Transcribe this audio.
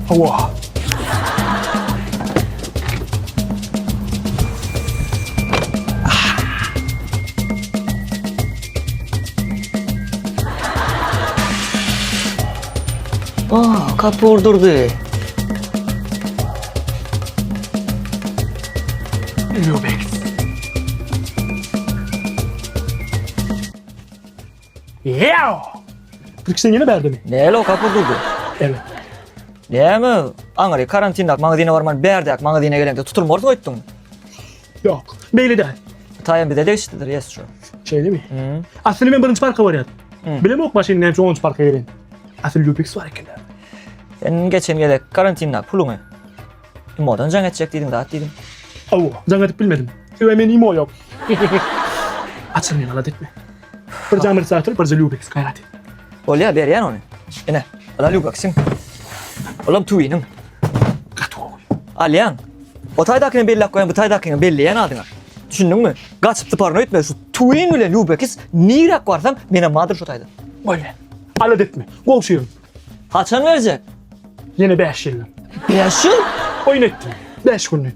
Hava. Kapur durdu. Lübex. Yeah. 40 yine berdi mi? Neyle o kapur durdu? Evet. Ne mi? Angarı karantinda mağdine varman berdak mağdine gelende tutulmordu oyttun. Yok. Belli değil. Tayyip bir de değiştidir yes şu. Şey değil mi? Aslında ben birinci parka var ya. Bilem ok maşinin hem çoğuncu parka gelen. Aslında Lübex var iken. Ben geçen gele karantinda pulunu. Modan can edecek dedim daha dedim. Hava. Zangatıp bilmedim. Hemen imo yok. Açılmayın ala etme. Bir camır saattir bir Lübex gayret. Olya beriyan onu. Ene. Ala lübaksin. Olam tuğinin. Katı oğul. Alyan. O taydakini belli koyan bu taydakini belli yan adına. Düşündün mü? Kaçıptı paranoid etme şu tuğin ile lübakis nirak varsam bana madır şu tayda. Öyle. Ala etme. Golşuyum. Haçan verecek. Yine 5 yıl. 5 yıl. Oyun ettim. 5 günlük.